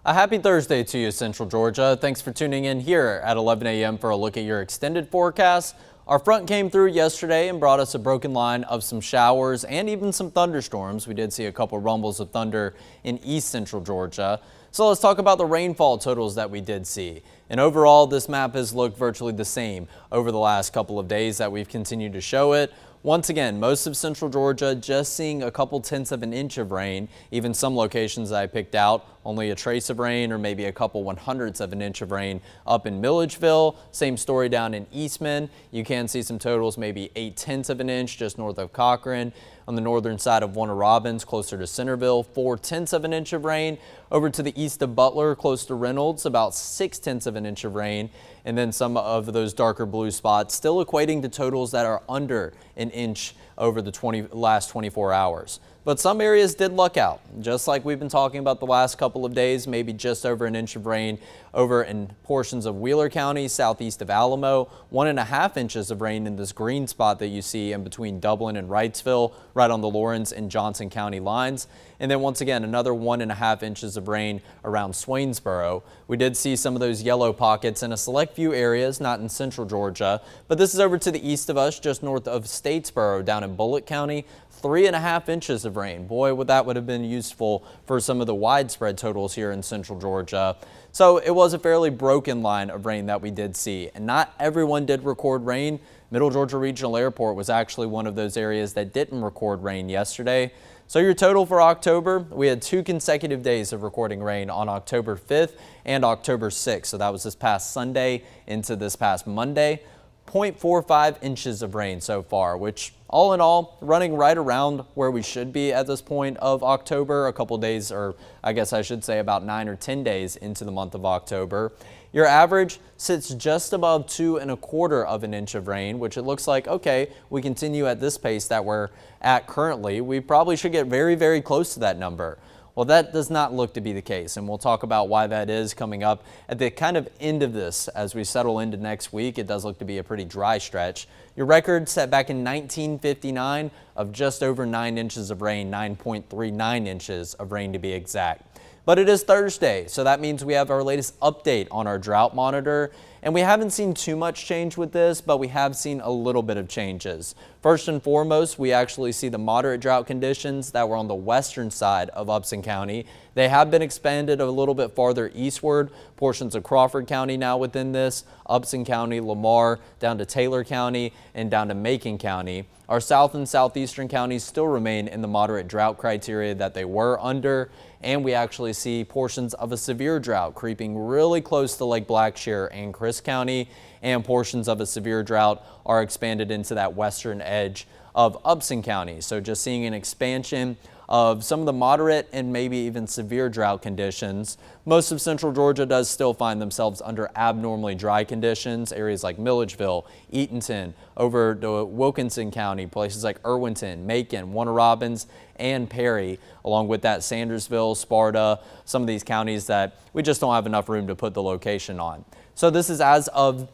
A happy Thursday to you, Central Georgia. Thanks for tuning in here at 11 a.m. for a look at your extended forecast. Our front came through yesterday and brought us a broken line of some showers and even some thunderstorms. We did see a couple rumbles of thunder in East Central Georgia. So let's talk about the rainfall totals that we did see. And overall, this map has looked virtually the same over the last couple of days that we've continued to show it. Once again, most of Central Georgia just seeing a couple tenths of an inch of rain. Even some locations that I picked out, only a trace of rain or maybe a couple 100ths of an inch of rain up in Milledgeville. Same story down in Eastman. You can see some totals, maybe 8/10 of an inch just north of Cochran. On the northern side of Warner Robins, closer to Centerville, 4/10 of an inch of rain. Over to the east of Butler, close to Reynolds, about 6/10 of an inch of rain. And then some of those darker blue spots still equating to totals that are under an inch over the last 24 hours. But some areas did luck out, just like we've been talking about the last couple of days, maybe just over an inch of rain over in portions of Wheeler County, southeast of Alamo, 1.5 inches of rain in this green spot that you see in between Dublin and Wrightsville, right on the Lawrence and Johnson County lines. And then once again, another 1.5 inches of rain around Swainsboro. We did see some of those yellow pockets in a select few areas, not in Central Georgia, but this is over to the east of us, just north of Statesboro, down in Bullitt County. 3.5 inches of rain. Boy, that would have been useful for some of the widespread totals here in Central Georgia. So it was a fairly broken line of rain that we did see, and not everyone did record rain. Middle Georgia Regional Airport was actually one of those areas that didn't record rain yesterday. So your total for October, we had 2 consecutive days of recording rain on October 5th and October 6th. So that was this past Sunday into this past Monday. 0.45 inches of rain so far, which all in all running right around where we should be at this point of October, a couple days, or I guess I should say about 9 or 10 days into the month of October. Your average sits just above 2.25 of an inch of rain, which it looks like, okay, we continue at this pace that we're at currently, we probably should get very, very close to that number. Well, that does not look to be the case, and we'll talk about why that is coming up at the kind of end of this. As we settle into next week, it does look to be a pretty dry stretch. Your record set back in 1959 of just over 9 inches of rain, 9.39 inches of rain to be exact. But it is Thursday, so that means we have our latest update on our drought monitor. And we haven't seen too much change with this, but we have seen a little bit of changes. First and foremost, we actually see the moderate drought conditions that were on the western side of Upson County. They have been expanded a little bit farther eastward. Portions of Crawford County now within this, Upson County, Lamar, down to Taylor County, and down to Macon County. Our south and southeastern counties still remain in the moderate drought criteria that they were under, and we actually see portions of a severe drought creeping really close to Lake Blackshear and Chris County, and portions of a severe drought are expanded into that western edge of Upson County. So just seeing an expansion of some of the moderate and maybe even severe drought conditions. Most of Central Georgia does still find themselves under abnormally dry conditions. Areas like Milledgeville, Eatonton, over to Wilkinson County, places like Irwinton, Macon, Warner Robins, and Perry, along with that Sandersville, Sparta, some of these counties that we just don't have enough room to put the location on. So this is as of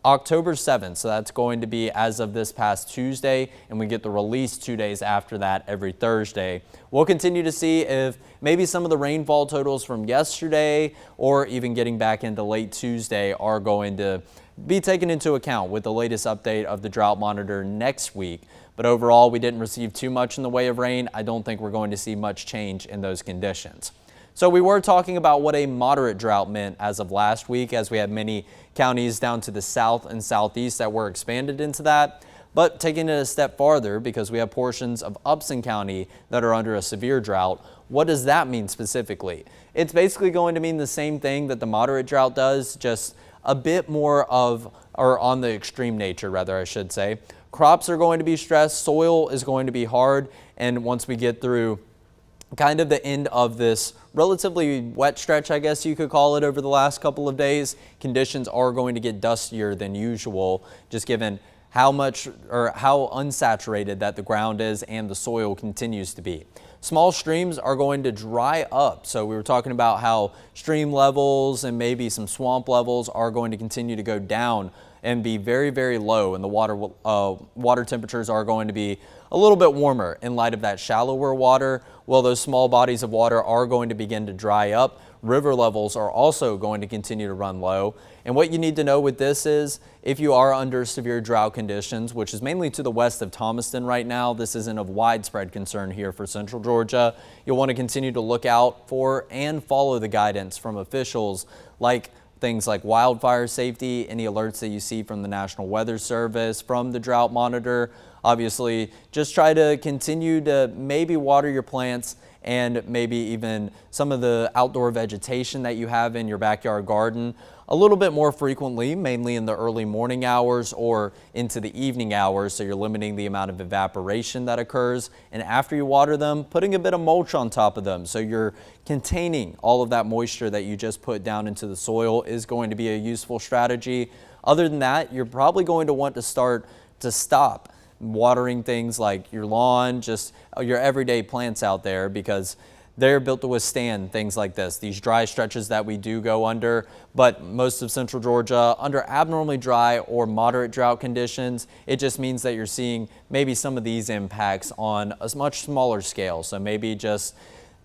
October 7th, so that's going to be as of this past Tuesday, and we get the release 2 days after that every Thursday. We'll continue to see if maybe some of the rainfall totals from yesterday or even getting back into late Tuesday are going to be taken into account with the latest update of the drought monitor next week. But overall, we didn't receive too much in the way of rain. I don't think we're going to see much change in those conditions. So we were talking about what a moderate drought meant as of last week, as we had many counties down to the south and southeast that were expanded into that. But taking it a step farther, because we have portions of Upson County that are under a severe drought, what does that mean specifically? It's basically going to mean the same thing that the moderate drought does, just a bit more of, or on the extreme nature rather, I should say. Crops are going to be stressed, soil is going to be hard, and once we get through kind of the end of this relatively wet stretch, I guess you could call it, over the last couple of days, conditions are going to get dustier than usual, just given how much or how unsaturated that the ground is and the soil continues to be. Small streams are going to dry up. So we were talking about how stream levels and maybe some swamp levels are going to continue to go down and be very, very low, and the water temperatures are going to be a little bit warmer in light of that shallower water. Well, those small bodies of water are going to begin to dry up. River levels are also going to continue to run low. And what you need to know with this is if you are under severe drought conditions, which is mainly to the west of Thomaston right now, this isn't of widespread concern here for central Georgia. You'll want to continue to look out for and follow the guidance from officials like things like wildfire safety, any alerts that you see from the National Weather Service, from the Drought Monitor. Obviously, just try to continue to maybe water your plants and maybe even some of the outdoor vegetation that you have in your backyard garden a little bit more frequently, mainly in the early morning hours or into the evening hours, so you're limiting the amount of evaporation that occurs. And after you water them, putting a bit of mulch on top of them, so you're containing all of that moisture that you just put down into the soil is going to be a useful strategy. Other than that, you're probably going to want to stop watering things like your lawn, just your everyday plants out there, because they're built to withstand things like this, these dry stretches that we do go under. But most of central Georgia under abnormally dry or moderate drought conditions, it just means that you're seeing maybe some of these impacts on a much smaller scale. So maybe just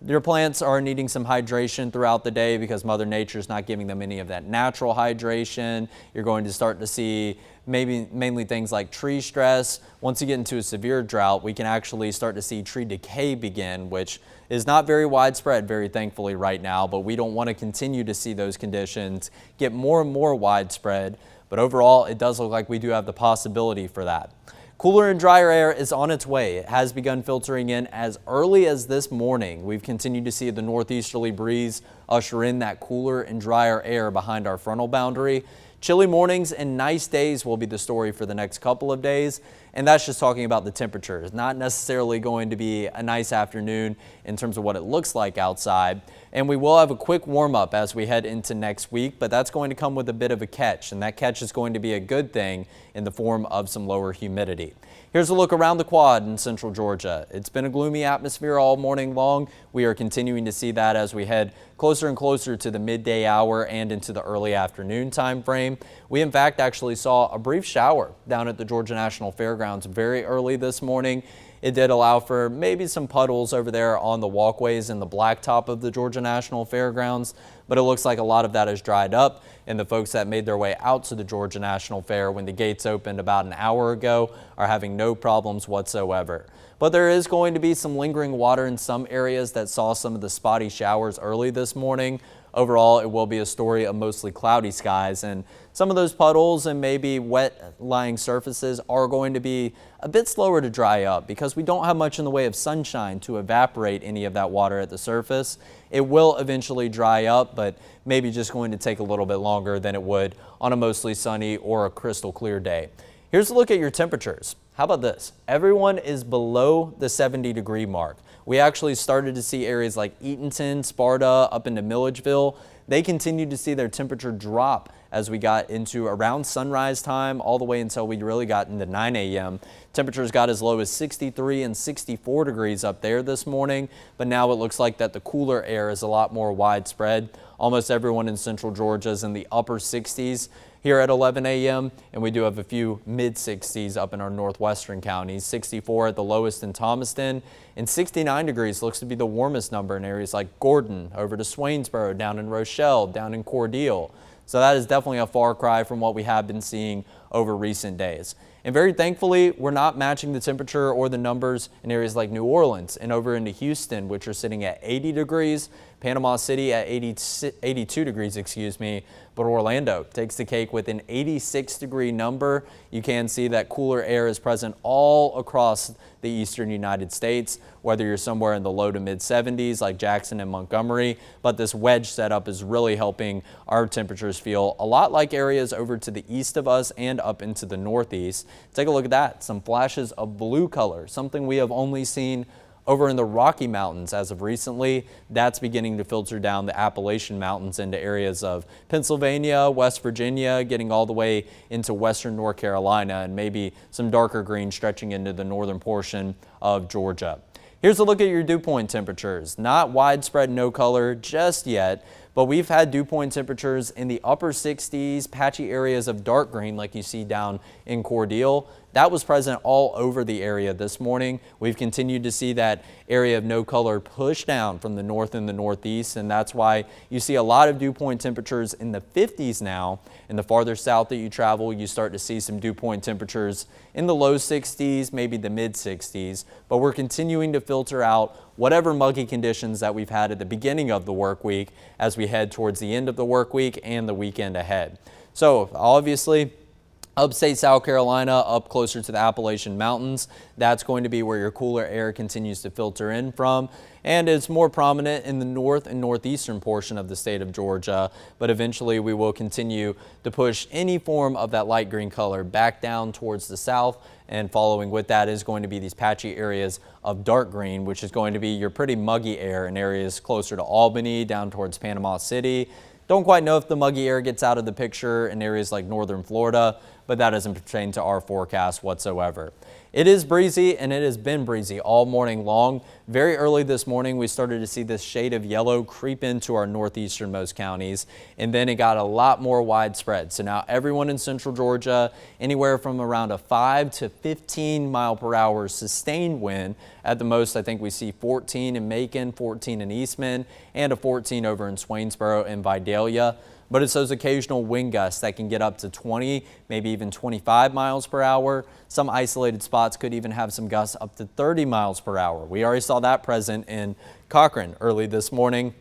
your plants are needing some hydration throughout the day because Mother Nature is not giving them any of that natural hydration. You're going to start to see mainly things like tree stress. Once you get into a severe drought, we can actually start to see tree decay begin, which is not very widespread, very thankfully right now, but we don't want to continue to see those conditions get more and more widespread. But overall, it does look like we do have the possibility for that. Cooler and drier air is on its way. It has begun filtering in as early as this morning. We've continued to see the northeasterly breeze usher in that cooler and drier air behind our frontal boundary. Chilly mornings and nice days will be the story for the next couple of days, and that's just talking about the temperatures. Not necessarily going to be a nice afternoon in terms of what it looks like outside. And we will have a quick warm up as we head into next week, but that's going to come with a bit of a catch, and that catch is going to be a good thing in the form of some lower humidity. Here's a look around the quad in central Georgia. It's been a gloomy atmosphere all morning long. We are continuing to see that as we head closer and closer to the midday hour and into the early afternoon time frame. We in fact actually saw a brief shower down at the Georgia National Fairgrounds very early this morning. It did allow for maybe some puddles over there on the walkways in the blacktop of the Georgia National Fairgrounds, but it looks like a lot of that has dried up, and the folks that made their way out to the Georgia National Fair when the gates opened about an hour ago are having no problems whatsoever. But there is going to be some lingering water in some areas that saw some of the spotty showers early this morning. Overall, it will be a story of mostly cloudy skies, and some of those puddles and maybe wet lying surfaces are going to be a bit slower to dry up because we don't have much in the way of sunshine to evaporate any of that water at the surface. It will eventually dry up, but maybe just going to take a little bit longer than it would on a mostly sunny or a crystal clear day. Here's a look at your temperatures. How about this? Everyone is below the 70-degree mark. We actually started to see areas like Eatonton, Sparta, up into Milledgeville. They continued to see their temperature drop as we got into around sunrise time all the way until we really got into 9 a.m. Temperatures got as low as 63 and 64 degrees up there this morning, but now it looks like that the cooler air is a lot more widespread. Almost everyone in central Georgia is in the upper 60s here at 11 a.m. and we do have a few mid 60s up in our northwestern counties. 64 at the lowest in Thomaston, and 69 degrees looks to be the warmest number in areas like Gordon, over to Swainsboro, down in Rochelle, down in Cordele. So that is definitely a far cry from what we have been seeing over recent days. And very thankfully, we're not matching the temperature or the numbers in areas like New Orleans and over into Houston, which are sitting at 80 degrees, Panama City at 82 degrees, but Orlando takes the cake with an 86-degree number. You can see that cooler air is present all across the eastern United States, whether you're somewhere in the low to mid 70s like Jackson and Montgomery, but this wedge setup is really helping our temperatures feel a lot like areas over to the east of us and up into the northeast. Take a look at that, some flashes of blue color, something we have only seen over in the Rocky Mountains as of recently. That's beginning to filter down the Appalachian Mountains into areas of Pennsylvania, West Virginia, getting all the way into western North Carolina, and maybe some darker green stretching into the northern portion of Georgia. Here's a look at your dew point temperatures. Not widespread no color just yet, but we've had dew point temperatures in the upper 60s, patchy areas of dark green like you see down in Cordele. That was present all over the area this morning. We've continued to see that area of no color push down from the north and the northeast, and that's why you see a lot of dew point temperatures in the 50s now. And the farther south that you travel, you start to see some dew point temperatures in the low 60s, maybe the mid 60s. But we're continuing to filter out whatever muggy conditions that we've had at the beginning of the work week as we head towards the end of the work week and the weekend ahead. So obviously, upstate South Carolina, up closer to the Appalachian Mountains, that's going to be where your cooler air continues to filter in from. And it's more prominent in the north and northeastern portion of the state of Georgia. But eventually we will continue to push any form of that light green color back down towards the south. And following with that is going to be these patchy areas of dark green, which is going to be your pretty muggy air in areas closer to Albany, down towards Panama City. Don't quite know if the muggy air gets out of the picture in areas like northern Florida, but that doesn't pertain to our forecast whatsoever. It is breezy, and it has been breezy all morning long. Very early this morning, we started to see this shade of yellow creep into our northeasternmost counties, and then it got a lot more widespread. So now everyone in central Georgia, anywhere from around a 5 to 15 mile per hour sustained wind. At the most, I think we see 14 in Macon, 14 in Eastman, and a 14 over in Swainsboro and Vidalia. But it's those occasional wind gusts that can get up to 20, maybe even 25 miles per hour. Some isolated spots could even have some gusts up to 30 miles per hour. We already saw that present in Cochran early this morning.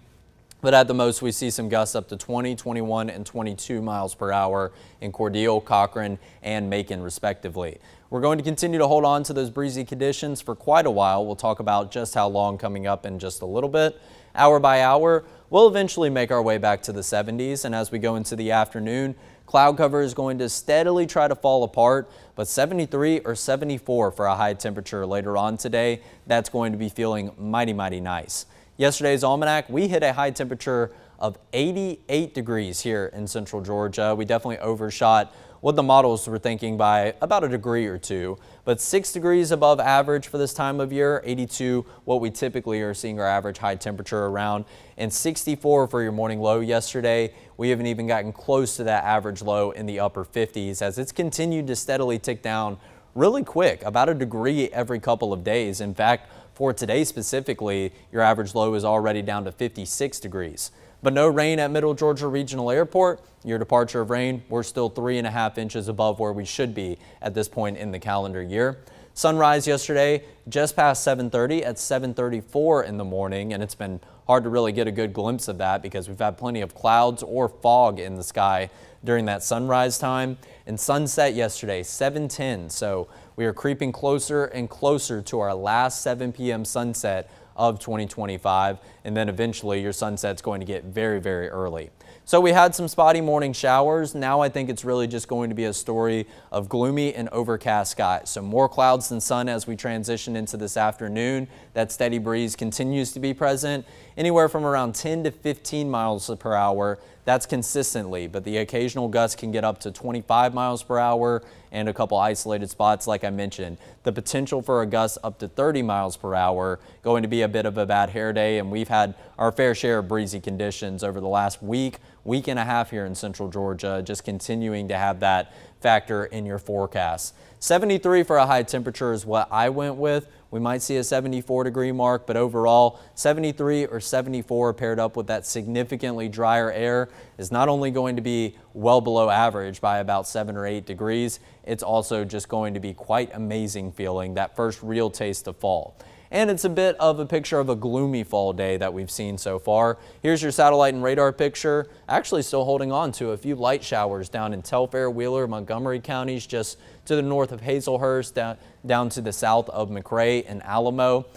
But at the most, we see some gusts up to 20, 21, and 22 miles per hour in Cordele, Cochran, and Macon, respectively. We're going to continue to hold on to those breezy conditions for quite a while. We'll talk about just how long coming up in just a little bit. Hour by hour, we'll eventually make our way back to the 70s, and as we go into the afternoon, cloud cover is going to steadily try to fall apart, but 73 or 74 for a high temperature later on today, that's going to be feeling mighty, mighty nice. Yesterday's almanac, we hit a high temperature of 88 degrees here in central Georgia. We definitely overshot what the models were thinking by about a degree or two, but 6 degrees above average for this time of year, 82 what we typically are seeing our average high temperature around, and 64 for your morning low yesterday. We haven't even gotten close to that average low in the upper 50s as it's continued to steadily tick down really quick, about a degree every couple of days. In fact, for today specifically, your average low is already down to 56 degrees. But no rain at Middle Georgia Regional Airport. Your departure of rain, we're still 3.5 inches above where we should be at this point in the calendar year. Sunrise yesterday just past 7:30 at 7:34 in the morning, and it's been hard to really get a good glimpse of that because we've had plenty of clouds or fog in the sky during that sunrise time. And sunset yesterday, 7:10. So we are creeping closer and closer to our last 7 p.m. sunset of 2025, and then eventually your sunset's going to get very, very early. So we had some spotty morning showers. Now I think it's really just going to be a story of gloomy and overcast skies. So more clouds than sun as we transition into this afternoon. That steady breeze continues to be present, anywhere from around 10 to 15 miles per hour. That's consistently, but the occasional gust can get up to 25 miles per hour and a couple isolated spots like I mentioned. The potential for a gust up to 30 miles per hour, going to be a bit of a bad hair day, and we've had our fair share of breezy conditions over the last week and a half here in central Georgia, just continuing to have that factor in your forecast. 73 for a high temperature is what I went with. We might see a 74 degree mark, but overall 73 or 74 paired up with that significantly drier air is not only going to be well below average by about 7 or 8 degrees, it's also just going to be quite amazing feeling, that first real taste of fall. And it's a bit of a picture of a gloomy fall day that we've seen so far. Here's your satellite and radar picture. Actually still holding on to a few light showers down in Telfair, Wheeler, Montgomery counties, just to the north of Hazelhurst, down to the south of McRae and Alamo.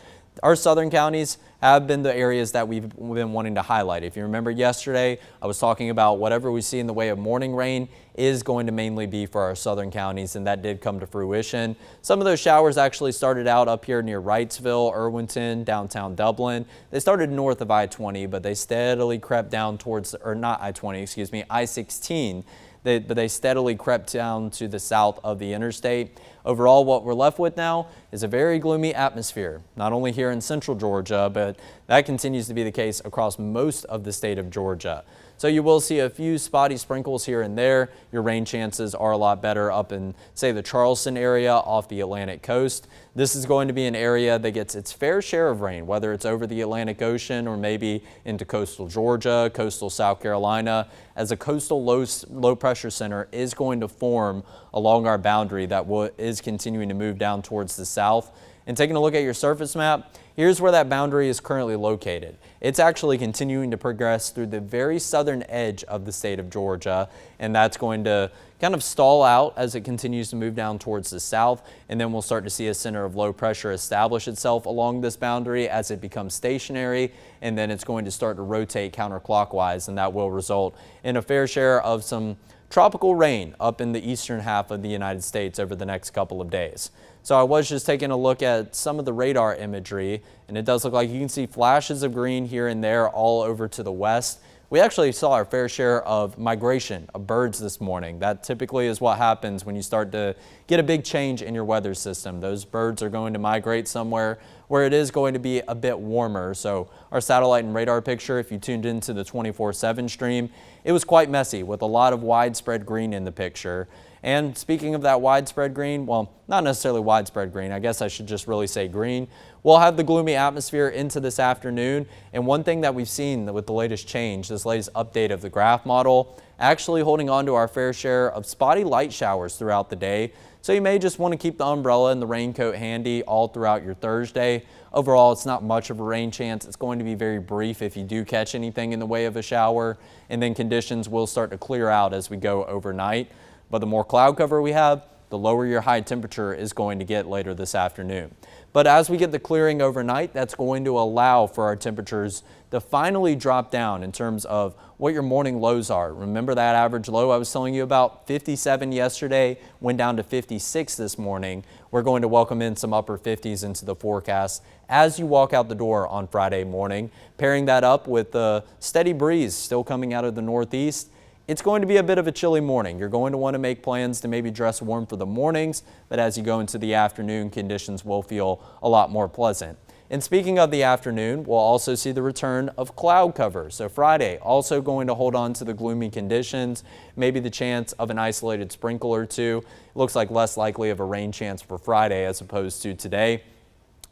Our southern counties have been the areas that we've been wanting to highlight. If you remember yesterday, I was talking about whatever we see in the way of morning rain is going to mainly be for our southern counties, and that did come to fruition. Some of those showers actually started out up here near Wrightsville, Irwinton, downtown Dublin. They started north of I-20, but they steadily crept down towards, or not I-20, excuse me, I-16. But they steadily crept down to the south of the interstate. Overall, what we're left with now is a very gloomy atmosphere, not only here in central Georgia, but that continues to be the case across most of the state of Georgia. So you will see a few spotty sprinkles here and there. Your rain chances are a lot better up in, say, the Charleston area off the Atlantic coast. This is going to be an area that gets its fair share of rain, whether it's over the Atlantic Ocean or maybe into coastal Georgia, coastal South Carolina, as a coastal low pressure center is going to form along our boundary that is continuing to move down towards the south. And taking a look at your surface map, here's where that boundary is currently located. It's actually continuing to progress through the very southern edge of the state of Georgia, and that's going to kind of stall out as it continues to move down towards the south, and then we'll start to see a center of low pressure establish itself along this boundary as it becomes stationary, and then it's going to start to rotate counterclockwise, and that will result in a fair share of some tropical rain up in the eastern half of the United States over the next couple of days. So I was just taking a look at some of the radar imagery, and it does look like you can see flashes of green here and there all over to the west. We actually saw our fair share of migration of birds this morning. That typically is what happens when you start to get a big change in your weather system. Those birds are going to migrate somewhere where it is going to be a bit warmer. So our satellite and radar picture, if you tuned into the 24/7 stream, it was quite messy with a lot of widespread green in the picture. And speaking of that widespread green, well, not necessarily widespread green, I guess I should just really say green. We'll have the gloomy atmosphere into this afternoon. And one thing that we've seen with the latest change, this latest update of the graph model, actually holding on to our fair share of spotty light showers throughout the day. So you may just want to keep the umbrella and the raincoat handy all throughout your Thursday. Overall, it's not much of a rain chance. It's going to be very brief if you do catch anything in the way of a shower, and then conditions will start to clear out as we go overnight. But the more cloud cover we have, the lower your high temperature is going to get later this afternoon. But as we get the clearing overnight, that's going to allow for our temperatures to finally drop down in terms of what your morning lows are. Remember that average low I was telling you about, 57 yesterday, went down to 56 this morning. We're going to welcome in some upper 50s into the forecast as you walk out the door on Friday morning. Pairing that up with the steady breeze still coming out of the northeast, it's going to be a bit of a chilly morning. You're going to want to make plans to maybe dress warm for the mornings, but as you go into the afternoon, conditions will feel a lot more pleasant. And speaking of the afternoon, we'll also see the return of cloud cover. So Friday, also going to hold on to the gloomy conditions, maybe the chance of an isolated sprinkle or two. It looks like less likely of a rain chance for Friday as opposed to today.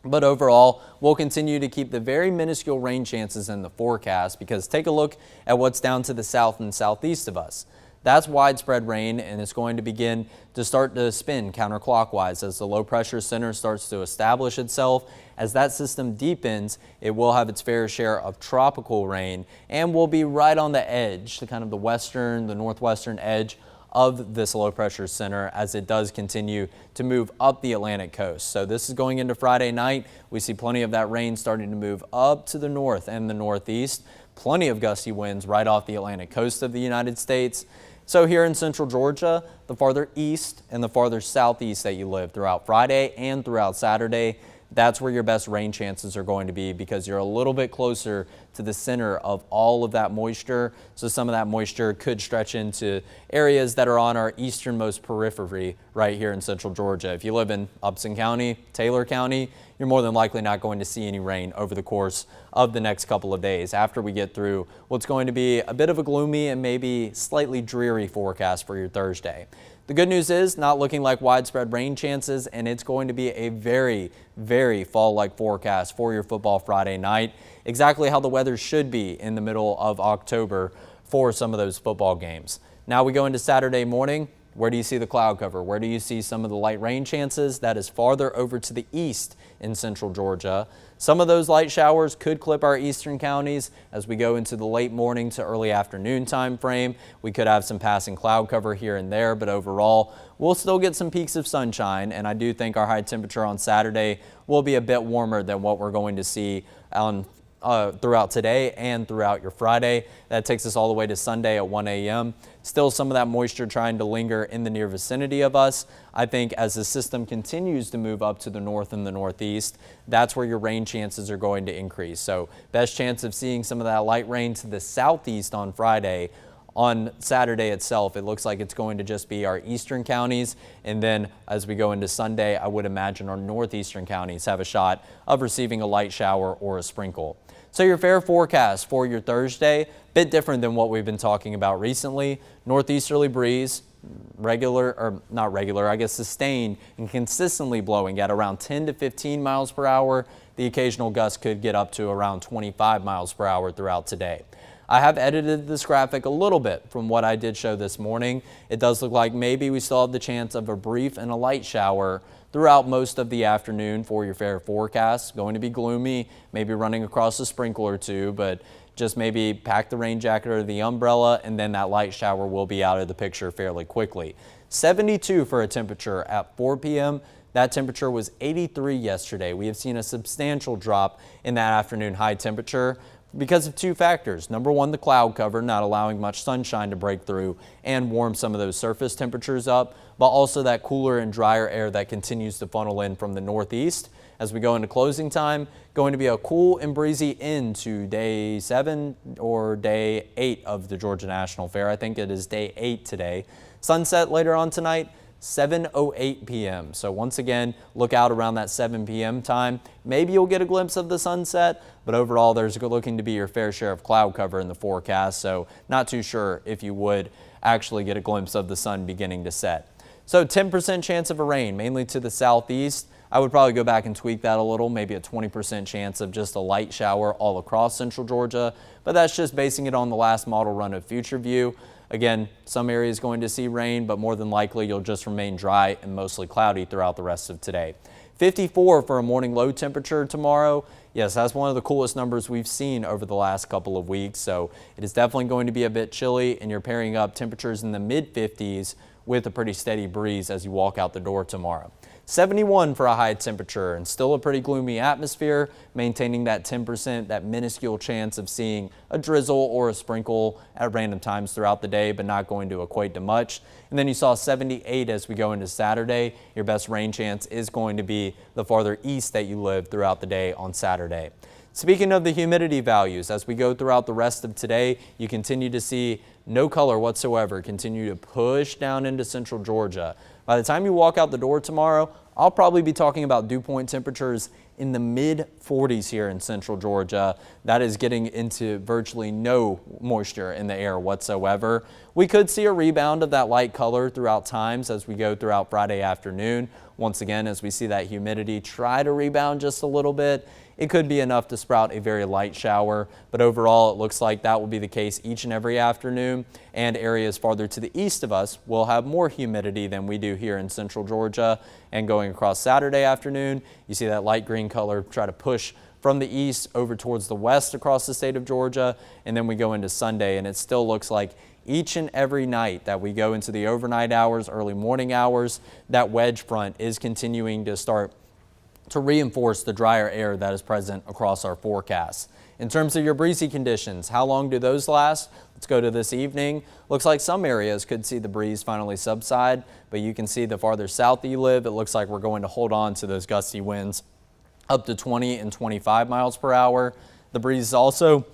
But overall, we'll continue to keep the very minuscule rain chances in the forecast because take a look at what's down to the south and southeast of us. That's widespread rain, and it's going to begin to start to spin counterclockwise as the low pressure center starts to establish itself. As that system deepens, it will have its fair share of tropical rain and will be right on the edge, the kind of the western, the northwestern edge of this low pressure center as it does continue to move up the Atlantic coast. So this is going into Friday night. We see plenty of that rain starting to move up to the north and the northeast. Plenty of gusty winds right off the Atlantic coast of the United States. So here in central Georgia, the farther east and the farther southeast that you live throughout Friday and throughout Saturday, that's where your best rain chances are going to be because you're a little bit closer to the center of all of that moisture. So some of that moisture could stretch into areas that are on our easternmost periphery right here in central Georgia. If you live in Upson County, Taylor County, you're more than likely not going to see any rain over the course of the next couple of days after we get through what's going to be a bit of a gloomy and maybe slightly dreary forecast for your Thursday. The good news is not looking like widespread rain chances, and it's going to be a very, very fall-like forecast for your football Friday night. Exactly how the weather should be in the middle of October for some of those football games. Now we go into Saturday morning. Where do you see the cloud cover? Where do you see some of the light rain chances? That is farther over to the east in central Georgia. Some of those light showers could clip our eastern counties as we go into the late morning to early afternoon time frame. We could have some passing cloud cover here and there, but overall, we'll still get some peaks of sunshine, and I do think our high temperature on Saturday will be a bit warmer than what we're going to see on throughout today and throughout your Friday. That takes us all the way to Sunday at 1 a.m. Still some of that moisture trying to linger in the near vicinity of us. I think as the system continues to move up to the north and the northeast, that's where your rain chances are going to increase. So best chance of seeing some of that light rain to the southeast on Friday. On Saturday itself, it looks like it's going to just be our eastern counties, and then as we go into Sunday, I would imagine our northeastern counties have a shot of receiving a light shower or a sprinkle. So your fair forecast for your Thursday, bit different than what we've been talking about recently. Northeasterly breeze, sustained and consistently blowing at around 10 to 15 miles per hour. The occasional gust could get up to around 25 miles per hour throughout today. I have edited this graphic a little bit from what I did show this morning. It does look like maybe we still have the chance of a brief and a light shower throughout most of the afternoon for your fair forecast. Going to be gloomy, maybe running across a sprinkle or two, but just maybe pack the rain jacket or the umbrella, and then that light shower will be out of the picture fairly quickly. 72 for a temperature at 4 p.m. That temperature was 83 yesterday. We have seen a substantial drop in that afternoon high temperature because of two factors. Number one, the cloud cover not allowing much sunshine to break through and warm some of those surface temperatures up, but also that cooler and drier air that continues to funnel in from the northeast. As we go into closing time, going to be a cool and breezy end to day 7 or day 8 of the Georgia National Fair. I think it is day 8 today. Sunset later on tonight, 7:08 p.m. So once again, look out around that 7 p.m. time. Maybe you'll get a glimpse of the sunset, but overall there's looking to be your fair share of cloud cover in the forecast. So not too sure if you would actually get a glimpse of the sun beginning to set. So 10% chance of a rain, mainly to the southeast. I would probably go back and tweak that a little, maybe a 20% chance of just a light shower all across central Georgia, but that's just basing it on the last model run of Future View. Again, some areas going to see rain, but more than likely you'll just remain dry and mostly cloudy throughout the rest of today. 54 for a morning low temperature tomorrow. Yes, that's one of the coolest numbers we've seen over the last couple of weeks, so it is definitely going to be a bit chilly, and you're pairing up temperatures in the mid-50s with a pretty steady breeze as you walk out the door tomorrow. 71 for a high temperature and still a pretty gloomy atmosphere, maintaining that 10%, that minuscule chance of seeing a drizzle or a sprinkle at random times throughout the day, but not going to equate to much. And then you saw 78 as we go into Saturday. Your best rain chance is going to be the farther east that you live throughout the day on Saturday. Speaking of the humidity values, as we go throughout the rest of today, you continue to see no color whatsoever continue to push down into central Georgia. By the time you walk out the door tomorrow, I'll probably be talking about dew point temperatures in the mid-40s here in central Georgia. That is getting into virtually no moisture in the air whatsoever. We could see a rebound of that light color throughout times as we go throughout Friday afternoon. Once again, as we see that humidity try to rebound just a little bit, it could be enough to sprout a very light shower, but overall it looks like that will be the case each and every afternoon, and areas farther to the east of us will have more humidity than we do here in central Georgia. And going across Saturday afternoon, you see that light green color try to push from the east over towards the west across the state of Georgia, and then we go into Sunday and it still looks like each and every night that we go into the overnight hours, early morning hours, that wedge front is continuing to start to reinforce the drier air that is present across our forecasts. In terms of your breezy conditions, how long do those last? Let's go to this evening. Looks like some areas could see the breeze finally subside, but you can see the farther south that you live, it looks like we're going to hold on to those gusty winds up to 20 and 25 miles per hour. The breeze is also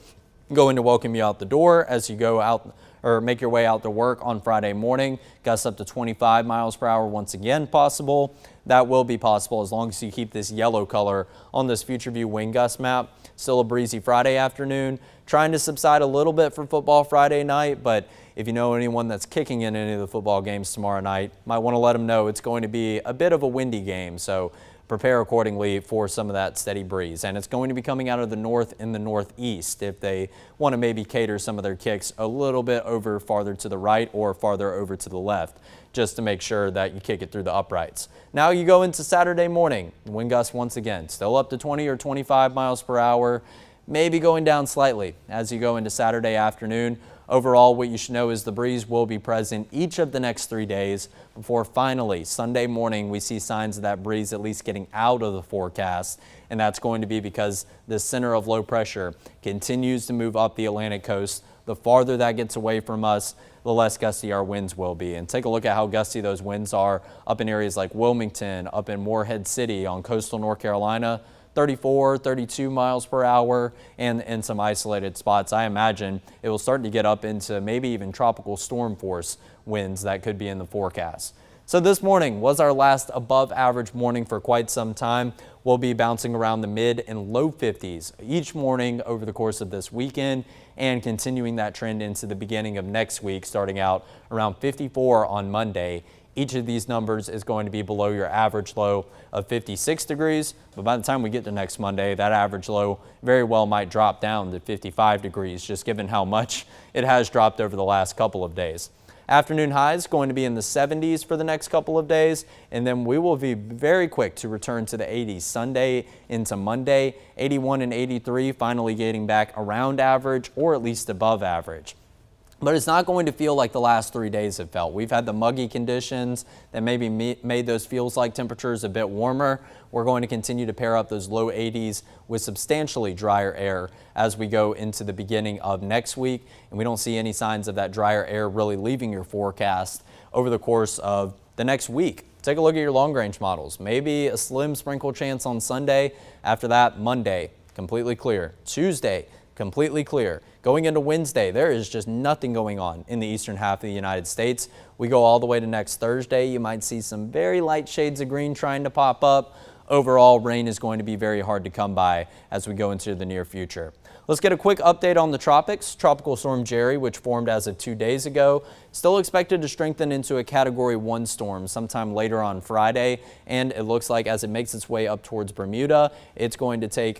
going to welcome you out the door as you go out or make your way out to work on Friday morning. Gusts up to 25 miles per hour once again possible. That will be possible as long as you keep this yellow color on this Future View wind gust map. Still a breezy Friday afternoon, trying to subside a little bit for football Friday night, but if you know anyone that's kicking in any of the football games tomorrow night, might want to let them know it's going to be a bit of a windy game, so prepare accordingly for some of that steady breeze. And it's going to be coming out of the north and the northeast if they want to maybe cater some of their kicks a little bit over farther to the right or farther over to the left, just to make sure that you kick it through the uprights. Now you go into Saturday morning, wind gusts once again, still up to 20 or 25 miles per hour, maybe going down slightly as you go into Saturday afternoon. Overall, what you should know is the breeze will be present each of the next 3 days before finally Sunday morning we see signs of that breeze at least getting out of the forecast. And that's going to be because the center of low pressure continues to move up the Atlantic coast. The farther that gets away from us, the less gusty our winds will be. And take a look at how gusty those winds are up in areas like Wilmington, up in Morehead City on coastal North Carolina. 34, 32 miles per hour, and in some isolated spots, I imagine it will start to get up into maybe even tropical storm force winds that could be in the forecast. So this morning was our last above average morning for quite some time. We'll be bouncing around the mid and low 50s each morning over the course of this weekend and continuing that trend into the beginning of next week, starting out around 54 on Monday. Each of these numbers is going to be below your average low of 56 degrees, but by the time we get to next Monday, that average low very well might drop down to 55 degrees, just given how much it has dropped over the last couple of days. Afternoon highs going to be in the 70s for the next couple of days, and then we will be very quick to return to the 80s Sunday into Monday. 81 and 83 finally getting back around average or at least above average. But it's not going to feel like the last 3 days have felt. We've had the muggy conditions that maybe made those feels like temperatures a bit warmer. We're going to continue to pair up those low 80s with substantially drier air as we go into the beginning of next week. And we don't see any signs of that drier air really leaving your forecast over the course of the next week. Take a look at your long range models. Maybe a slim sprinkle chance on Sunday. After that, Monday, completely clear. Tuesday, completely clear. Going into Wednesday, there is just nothing going on in the eastern half of the United States. We go all the way to next Thursday. You might see some very light shades of green trying to pop up. Overall, rain is going to be very hard to come by as we go into the near future. Let's get a quick update on the tropics. Tropical Storm Jerry, which formed as of 2 days ago, still expected to strengthen into a Category 1 storm sometime later on Friday. And it looks like as it makes its way up towards Bermuda, it's going to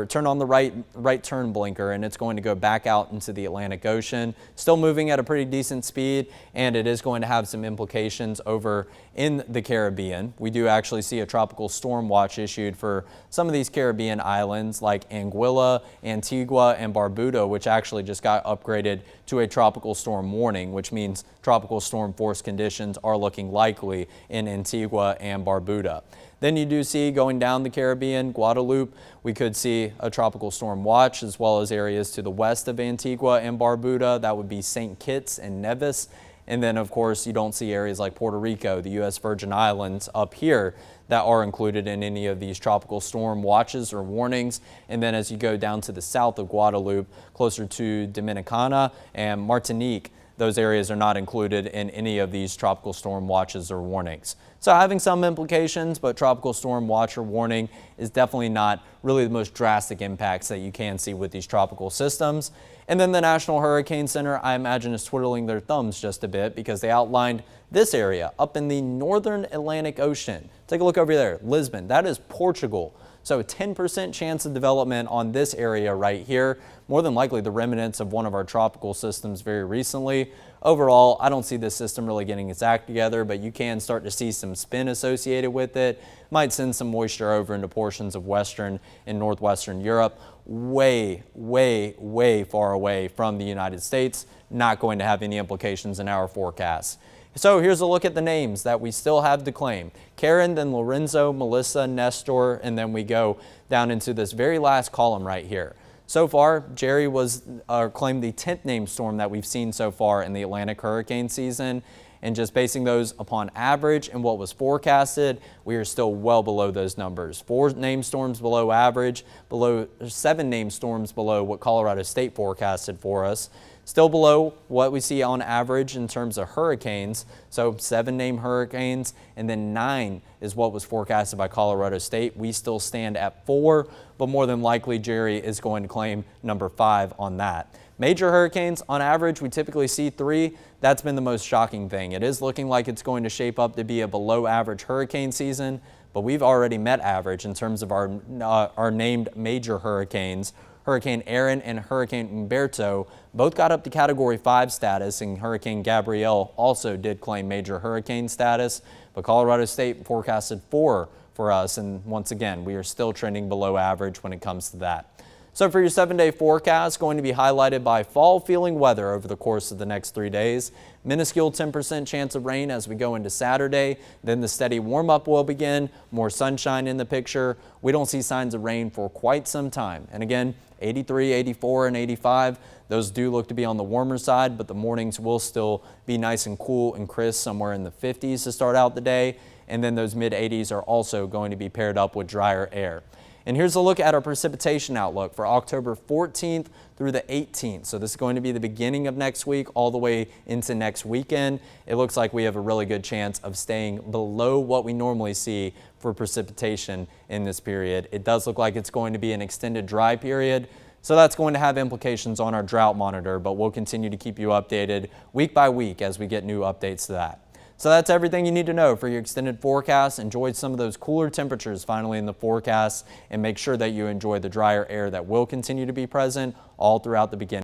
turn on the right turn blinker, and it's going to go back out into the Atlantic Ocean. Still moving at a pretty decent speed, and it is going to have some implications over in the Caribbean. We do actually see a tropical storm watch issued for some of these Caribbean islands like Anguilla, Antigua, and Barbuda, which actually just got upgraded to a tropical storm warning, which means tropical storm force conditions are looking likely in Antigua and Barbuda. Then you do see going down the Caribbean, Guadeloupe, we could see a tropical storm watch, as well as areas to the west of Antigua and Barbuda. That would be St. Kitts and Nevis. And then, of course, you don't see areas like Puerto Rico, the U.S. Virgin Islands up here that are included in any of these tropical storm watches or warnings. And then as you go down to the south of Guadeloupe, closer to Dominicana and Martinique, those areas are not included in any of these tropical storm watches or warnings. So having some implications, but tropical storm watch or warning is definitely not really the most drastic impacts that you can see with these tropical systems. And then the National Hurricane Center, I imagine, is twiddling their thumbs just a bit because they outlined this area up in the northern Atlantic Ocean. Take a look over there, Lisbon, that is Portugal. So a 10% chance of development on this area right here, more than likely the remnants of one of our tropical systems very recently. Overall, I don't see this system really getting its act together, but you can start to see some spin associated with it. Might send some moisture over into portions of western and northwestern Europe, way, way, way far away from the United States. Not going to have any implications in our forecast. So here's a look at the names that we still have to claim. Karen, then Lorenzo, Melissa, Nestor, and then we go down into this very last column right here. So far, Jerry was claimed the 10th named storm that we've seen so far in the Atlantic hurricane season. And just basing those upon average and what was forecasted, we are still well below those numbers. 4 named storms below average, 7 named storms below what Colorado State forecasted for us. Still below what we see on average in terms of hurricanes. So 7 named hurricanes, and then 9 is what was forecasted by Colorado State. We still stand at 4, but more than likely Jerry is going to claim number 5 on that. Major hurricanes, on average, we typically see 3. That's been the most shocking thing. It is looking like it's going to shape up to be a below average hurricane season, but we've already met average in terms of our named major hurricanes. Hurricane Erin and Hurricane Humberto both got up to Category 5 status, and Hurricane Gabrielle also did claim major hurricane status, but Colorado State forecasted 4 for us, and once again, we are still trending below average when it comes to that. So for your 7-day forecast, going to be highlighted by fall-feeling weather over the course of the next 3 days. Minuscule 10% chance of rain as we go into Saturday. Then the steady warm-up will begin. More sunshine in the picture. We don't see signs of rain for quite some time. And again, 83, 84, and 85, those do look to be on the warmer side, but the mornings will still be nice and cool and crisp, somewhere in the 50s to start out the day. And then those mid-80s are also going to be paired up with drier air. And here's a look at our precipitation outlook for October 14th through the 18th. So this is going to be the beginning of next week all the way into next weekend. It looks like we have a really good chance of staying below what we normally see for precipitation in this period. It does look like it's going to be an extended dry period. So that's going to have implications on our drought monitor, but we'll continue to keep you updated week by week as we get new updates to that. So that's everything you need to know for your extended forecast. Enjoy some of those cooler temperatures finally in the forecast, and make sure that you enjoy the drier air that will continue to be present all throughout the beginning.